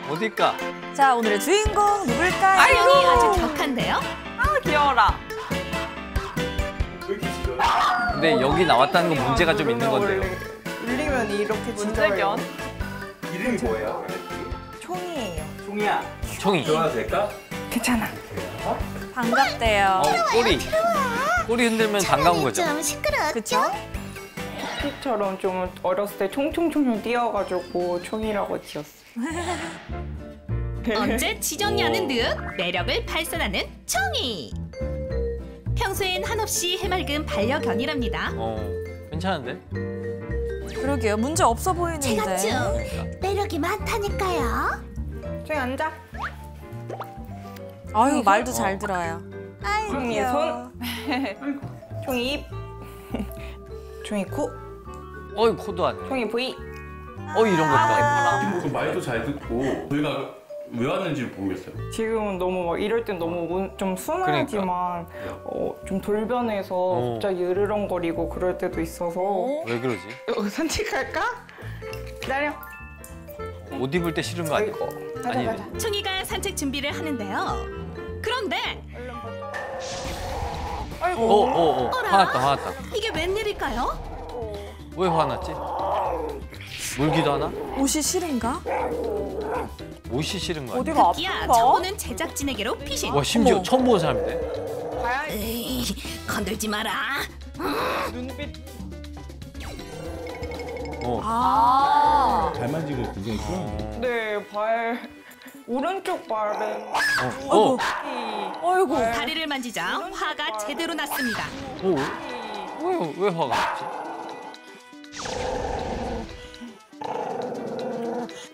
어딜까? 자, 오늘의 주인공 누굴까요? 아이고, 아주 격한데요? 아, 귀여워라. 근데 여기 나왔다는 건 문제가 좀 있는 건데요. 울리면 이렇게 문제견. 이름이 뭐예요? 총이에요. 총이야. 총이. 들어가도 될까? 괜찮아. 반갑대요. 꼬리 흔들면 반가운 거죠. 좀 시끄러웠죠? 그쵸? 토끼처럼 좀 어렸을 때 총총총총 뛰어가지고 총이라고 지었어. 언제 지정이 않은 듯 매력을 발산하는 청이. 평소엔 한없이 해맑은 반려견이랍니다. 괜찮은데? 그러게요. 문제 없어 보이는데. 제가 좀 매력이 많다니까요. 총이 앉아. 아유, 말도 잘 들어요. 아이고. 총이 손. 총이 입. 총이 코. 어이, 코도 안 해. 총이 부위. 이런 것도. 그 말도 잘 듣고 저희가 왜 왔는지를 모르겠어요. 지금은 너무 막 이럴 땐 너무 좀 순하지만 좀 돌변해서 갑자기 으르렁거리고 그럴 때도 있어서 왜 그러지? 산책할까? 기다려. 옷 입을 때 싫은 거 아니야? 아니네. 청이가 산책 준비를 하는데요. 그런데 화났다. 이게 웬일일까요? 왜 화났지? 물기도 하나? 옷이 싫은가? 옷이 싫은 거 아니야? 어디가 기야 아픈가? 처보는 제작진에게로 피신. 와, 심지어 어머. 처음 보는 사람인데? 에이, 건들지 마라. 눈빛. 발 만지고 굉장히 싫어하는데. 네, 오른쪽 발은 어이구. 다리를 만지자 화가 제대로 났습니다. 왜 화가 났지?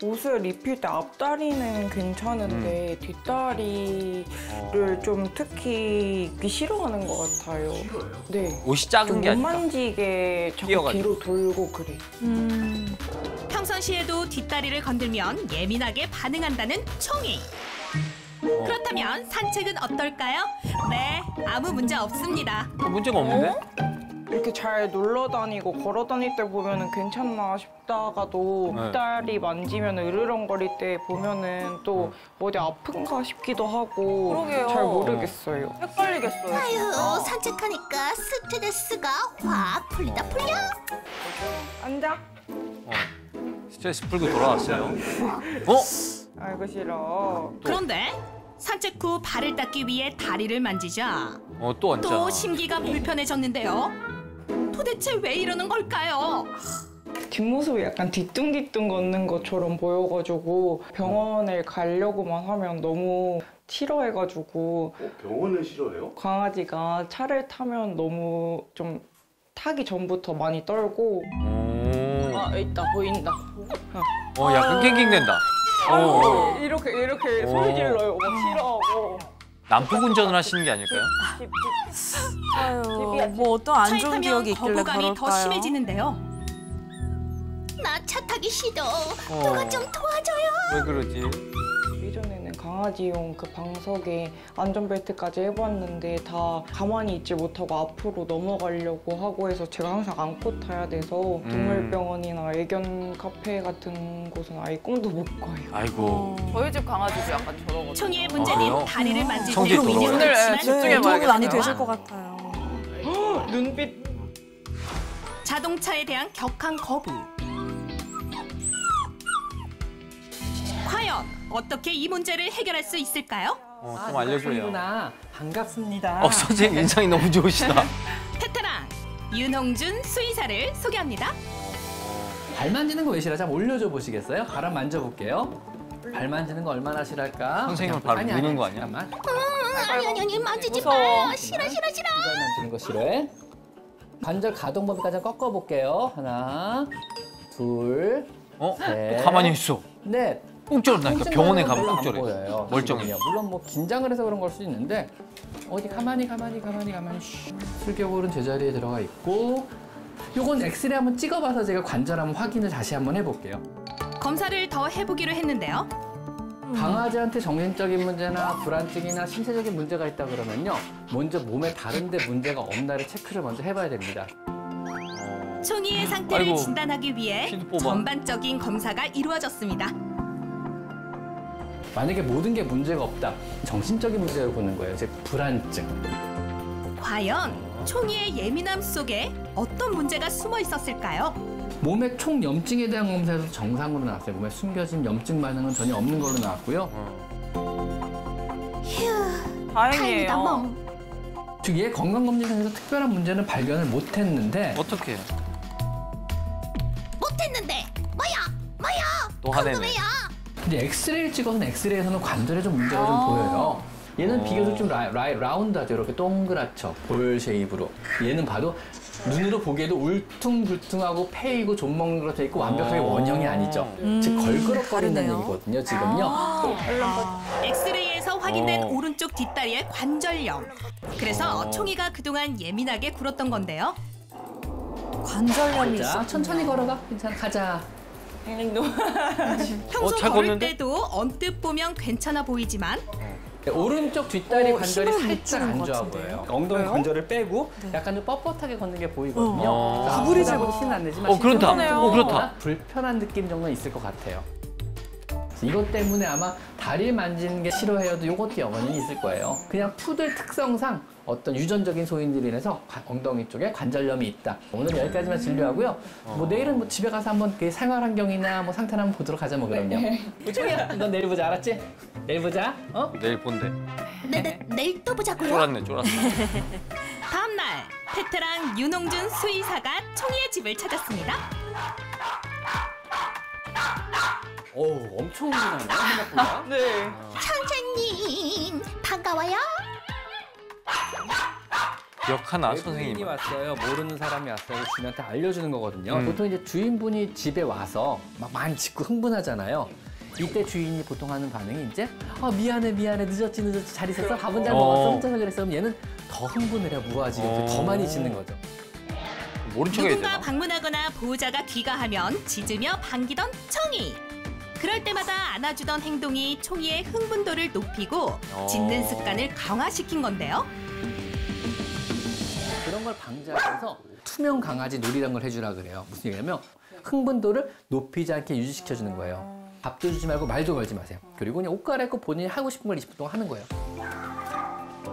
옷을 입힐 때 앞다리는 괜찮은데 뒷다리를 좀 특히 입기 싫어하는 것 같아요. 싫어요? 네. 옷이 작은 좀 게 못 아니라. 만지게 자꾸 뛰어가지고. 뒤로 돌고 그래. 평상시에도 뒷다리를 건들면 예민하게 반응한다는 청이. 그렇다면 산책은 어떨까요? 네, 아무 문제 없습니다. 문제가 없는데? 이렇게 잘 놀러 다니고 걸어 다닐 때 보면은 괜찮나 싶다가도 네. 뒷다리 만지면 으르렁거릴 때 보면은 또 어디 아픈가 싶기도 하고 그러게요. 잘 모르겠어요. 헷갈리겠어요. 아유, 산책하니까 스트레스가 확 풀리다 풀려. 앉아. 스트레스 풀고 돌아왔어요. 아이고 싫어. 그런데 산책 후 발을 닦기 위해 다리를 만지자 또 앉잖아. 또 심기가 불편해졌는데요. 도대체 왜 이러는 걸까요? 뒷모습이 약간 뒤뚱뒤뚱 걷는 것처럼 보여가지고 병원에 가려고만 하면 너무 싫어해가지고 병원을 싫어해요? 강아지가 차를 타면 너무 좀 타기 전부터 많이 떨고 있다 보인다. 약간 낑낑댄다. 이렇게 소리 질러요. 막 싫어하고. 난폭 운전을 하시는 게 아닐까요? 아유, 뭐 어떤 안 차에 좋은 타면 기억이 있길래 거부감이 더 그럴까요? 심해지는데요. 나 차 타기 싫어. 누가 좀 도와줘요. 왜 그러지? 예전에는 강아지용 그 방석에 안전벨트까지 해봤는데 다 가만히 있지 못하고 앞으로 넘어가려고 하고 해서 제가 항상 안고 타야 돼서 동물병원이나 애견 카페 같은 곳은 아예 꿈도 못 가요. 아이고. 저희 집 강아지도 약간 저러거든요. 청이의 문제는 그래요? 다리를 만질 성질 때 더러워요. 민영을 오늘 했지만 집중해봐야겠어요. 도움이 많이 되실 것 같아요. 눈빛. 자동차에 대한 격한 거부. 과연 어떻게 이 문제를 해결할 수 있을까요? 좀 알려줘요. 반갑습니다. 선생님 인상이 너무 좋으시다. 베테랑 윤홍준 수의사를 소개합니다. 발 만지는 거 왜 싫어? 잠깐 올려줘 보시겠어요? 발 한번 만져볼게요. 발 만지는 거 얼마나 싫어할까? 선생님은 바로 무는 거 아니야? 잠깐만. 아니, 만지지 무서워. 마요. 싫어. 발 만지는 거 싫어해? 관절 가동 범위까지 꺾어볼게요. 하나, 둘, 또 셋, 가만히 있어. 넷. 똥절나니까 병원에 가면 안 똥절해. 보여요. 멀쩡해. 물론 뭐 긴장을 해서 그런 걸 수도 있는데 어디 가만히 슬겨울은 제자리에 들어가 있고 요건 엑스레이 한번 찍어봐서 제가 관절 한번 확인을 다시 한번 해볼게요. 검사를 더 해보기로 했는데요. 강아지한테 정신적인 문제나 불안증이나 신체적인 문제가 있다 그러면요. 먼저 몸에 다른 데 문제가 없나를 체크를 먼저 해봐야 됩니다. 총이의 상태를 아이고, 진단하기 위해 피도 뽑아. 전반적인 검사가 이루어졌습니다. 만약에 모든 게 문제가 없다. 정신적인 문제로 보는 거예요. 즉 불안증. 과연 총이의 예민함 속에 어떤 문제가 숨어 있었을까요? 몸의 총염증에 대한 검사에서 정상으로 나왔어요. 몸에 숨겨진 염증 반응은 전혀 없는 걸로 나왔고요. 휴, 다행이에요. 다행이다 멍. 즉 얘 건강검진에서 특별한 문제는 발견을 못했는데 어떻게? 못했는데 뭐야 또 화내네. 궁금해요. 근데 엑스레이를 찍어서는 엑스레이에서는 관절에 좀 문제가 좀 보여요. 얘는 비교적 좀 라운드하죠. 이렇게 동그랗죠. 볼 쉐입으로. 얘는 봐도 눈으로 보기에도 울퉁불퉁하고 패이고 좀 먹는 것도 있고 완벽하게 원형이 아니죠. 즉 걸그럭거린다는 다르네요. 얘기거든요. 지금요. 엑스레이에서 확인된 오른쪽 뒷다리의 관절염. 그래서 총이가 그동안 예민하게 굴었던 건데요. 관절염이 자, 있었군요. 천천히 걸어가. 괜찮아. 가자. 평소 잘 걸을 걷는데? 때도 언뜻 보면 괜찮아 보이지만 오른쪽 뒷다리 관절이 힘을 못 살짝 주는 안 것 좋아 같은데요? 보여요. 엉덩이 관절을 빼고 약간 좀 뻣뻣하게 걷는 게 보이거든요. 구부리지 아프다고 마. 티는 안 내지만 그렇다. 실제로는 그렇다. 불편한 느낌 정도는 있을 것 같아요. 이것 때문에 아마 다리를 만지는 게 싫어해요도 이것도 영원히 있을 거예요. 그냥 푸들 특성상 어떤 유전적인 소인들로 인해서 엉덩이 쪽에 관절염이 있다. 오늘 여기까지만 진료하고요. 뭐 내일은 뭐 집에 가서 한번 그 생활 환경이나 뭐 상태를 한번 보도록 하자 뭐 그럼요. 우정이야, 넌 내일 보자, 알았지? 내일 보자. 어? 내일 본대. 내일 또 보자고요. 쫄았네. 다음 날 태태랑 윤홍준 수의사가 총이의 집을 찾았습니다. 어우, 엄청 흥분하네. 생각보다. 네. 선생님 반가워요. 기억하나 외국인이 선생님? 왔어요. 모르는 사람이 왔어요. 주인한테 알려주는 거거든요. 보통 이제 주인분이 집에 와서 막 많이 짖고 흥분하잖아요. 이때 주인이 보통 하는 반응이 이제 미안해 늦었지 잘 있었어? 밥은 잘 먹었어? 혼자서 그랬어? 그럼 얘는 더 흥분을 해요. 무아지게 더 많이 짖는 거죠. 모른 척 해야 누군가 되나? 방문하거나 보호자가 귀가하면 짖으며 반기던 총이. 그럴 때마다 안아주던 행동이 총이의 흥분도를 높이고 짖는 습관을 강화시킨 건데요. 그런 걸 방지하기 위해서 투명 강아지 놀이라는 걸 해주라 그래요. 무슨 얘기냐면 흥분도를 높이지 않게 유지시켜주는 거예요. 밥도 주지 말고 말도 걸지 마세요. 그리고 그냥 옷 갈아입고 본인이 하고 싶은 걸 20분 동안 하는 거예요.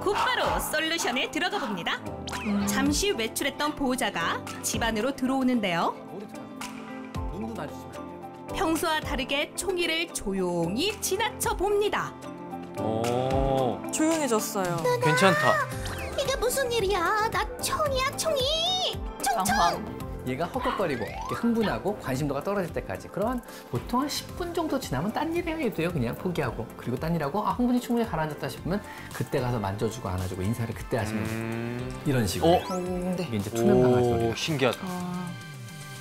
곧바로 솔루션에 들어가 봅니다. 잠시 외출했던 보호자가 집 안으로 들어오는데요. 눈도 마주치면 안 돼요. 평소와 다르게 총이를 조용히 지나쳐 봅니다. 조용해졌어요. 괜찮다. 이게 무슨 일이야? 나 총이야 총이. 당황. 얘가 헉헉거리고 이렇게 흥분하고 관심도가 떨어질 때까지. 그러면 보통 한 10분 정도 지나면 딴 일 해야 돼요. 그냥 포기하고. 그리고 딴 일하고 흥분이 충분히 가라앉았다 싶으면 그때 가서 만져주고 안아주고 인사를 그때 하시면 돼요. 이런 식으로. 이게 이제 투명 강아지 오, 놀이가. 신기하다.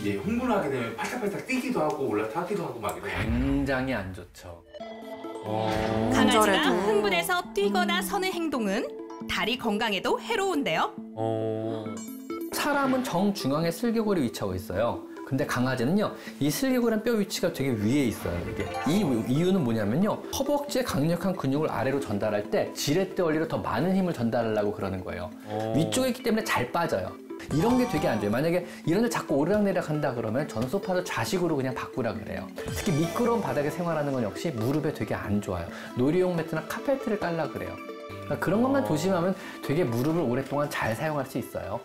이제 흥분하게 되면 팔딱팔딱 뛰기도 하고 올라타기도 하고 막 이래. 굉장히 안 좋죠. 강아지가 관절에도. 흥분해서 뛰거나 서는 행동은 다리 건강에도 해로운데요. 사람은 정중앙에 슬개골이 위치하고 있어요. 근데 강아지는요, 이 슬개골이랑 뼈 위치가 되게 위에 있어요. 이게 이 이유는 뭐냐면요, 허벅지의 강력한 근육을 아래로 전달할 때 지렛대 원리로 더 많은 힘을 전달하려고 그러는 거예요. 위쪽에 있기 때문에 잘 빠져요. 이런 게 되게 안 좋아요. 만약에 이런 데 자꾸 오르락내리락 한다 그러면 전 소파도 좌식으로 그냥 바꾸라 그래요. 특히 미끄러운 바닥에 생활하는 건 역시 무릎에 되게 안 좋아요. 놀이용 매트나 카페트를 깔라 그래요. 그러니까 그런 것만 조심하면 되게 무릎을 오랫동안 잘 사용할 수 있어요.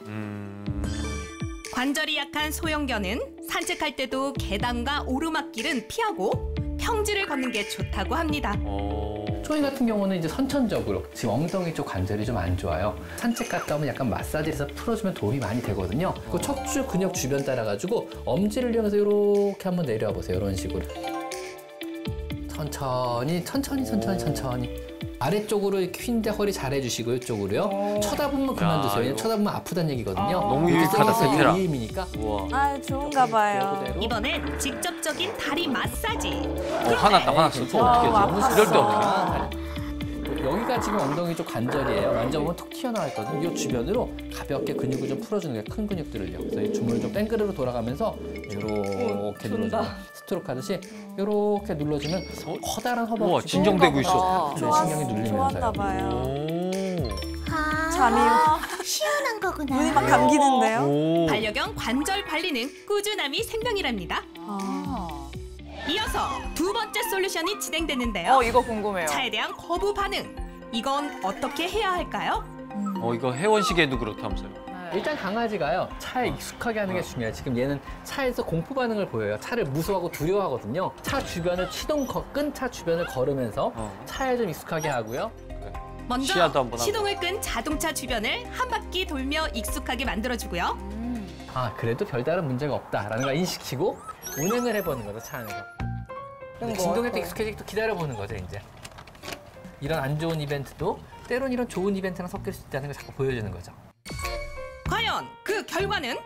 관절이 약한 소형견은 산책할 때도 계단과 오르막길은 피하고 평지를 걷는 게 좋다고 합니다. 초이 같은 경우는 이제 선천적으로 지금 엉덩이 쪽 관절이 좀 안 좋아요. 산책 갔다 오면 약간 마사지해서 풀어주면 도움이 많이 되거든요. 그 척추 근육 주변 따라가지고 엄지를 이용해서 이렇게 한번 내려와 보세요. 이런 식으로. 천천히. 아래쪽으로 이렇게 휜데 허리 잘 해주시고 이쪽으로요. 쳐다보면 그만두세요. 왜냐면 쳐다보면 아프다는 얘기거든요. 너무 유익하다, 세테라. 이 힘이니까. 우와. 아, 좋은가 봐요. 그대로. 이번엔 직접적인 다리 마사지. 화났어. 또 어떻게 아팠어. 하지? 이럴 때 어떻게? 여기가 지금 엉덩이 쪽 관절이에요. 만져보면 톡 튀어나와 있거든요. 이 주변으로 가볍게 근육을 좀 풀어주는 거예요. 큰 근육들을요. 그래서 이 주물을 좀 뺑그르로 돌아가면서 이렇게 눌러주면 스트로크 하듯이 이렇게 눌러주면 커다란 허벅지. 우와, 진정되고 있어. 신경이 눌리면서요. 좋았나 봐요. 아, 잠이요. 시원한 거구나. 눈이 막 감기는데요. 오. 반려견 관절 관리는 꾸준함이 생명이랍니다. 이어서 두 번째 솔루션이 진행되는데요. 이거 궁금해요. 차에 대한 거부 반응. 이건 어떻게 해야 할까요? 이거 혜원식에도 그렇다면서요. 일단 강아지가요, 차에 익숙하게 하는 게 중요해요. 지금 얘는 차에서 공포 반응을 보여요. 차를 무서워하고 두려워하거든요. 차 주변을 끈 차 주변을 걸으면서 차에 좀 익숙하게 하고요. 먼저 시야도 한번 하고. 시동을 끈 자동차 주변을 한 바퀴 돌며 익숙하게 만들어주고요. 그래도 별다른 문제가 없다라는 걸 인식시키고 운행을 해보는 거죠, 차 안에서. 진동에 또 익숙해지게 또 기다려보는 거죠, 이제. 이런 안 좋은 이벤트도 때론 이런 좋은 이벤트랑 섞일 수 있다는 걸 자꾸 보여주는 거죠. 과연 그 결과는?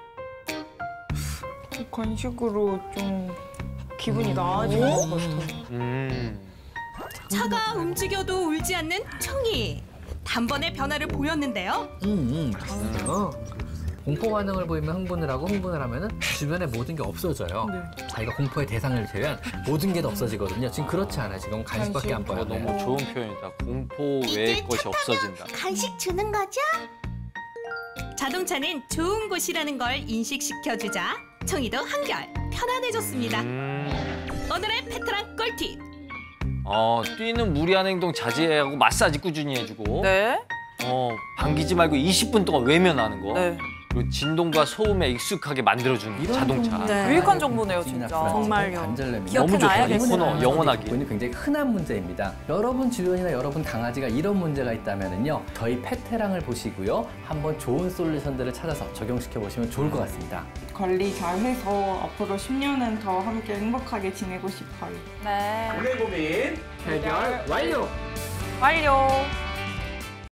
간식으로 좀 기분이 나아지는 것 같아요. 차가 움직여도 울지 않는 청이. 단번에 변화를 보였는데요. 공포 반응을 보이면 흥분을 하고 흥분을 하면은 주변에 모든 게 없어져요. 자기가 공포의 대상을 제외한 모든 게 다 없어지거든요. 지금 그렇지 않아요. 지금 간식밖에 안 보여요. 너무 좋은 표현이다. 공포 외의 것이 없어진다. 간식 주는 거죠? 자동차는 좋은 곳이라는 걸 인식시켜주자 청이도 한결 편안해졌습니다. 오늘의 페트랑 꿀팁. 뛰는 무리한 행동 자제하고 마사지 꾸준히 해주고. 네. 반기지 말고 20분 동안 외면하는 거. 네. 그리고 진동과 소음에 익숙하게 만들어주는 자동차. 네. 유익한 정보네요, 진짜. 정말요. 너무 좋다. 이 기억해놔야겠어요. 코너 영원하게. 보이는 굉장히 흔한 문제입니다. 여러분 주변이나 여러분 강아지가 이런 문제가 있다면은요, 저희 페테랑을 보시고요, 한번 좋은 솔루션들을 찾아서 적용시켜 보시면 좋을 것 같습니다. 관리 잘해서 앞으로 10년은 더 함께 행복하게 지내고 싶어요. 네. 오늘 고민 해결 완료! 완료.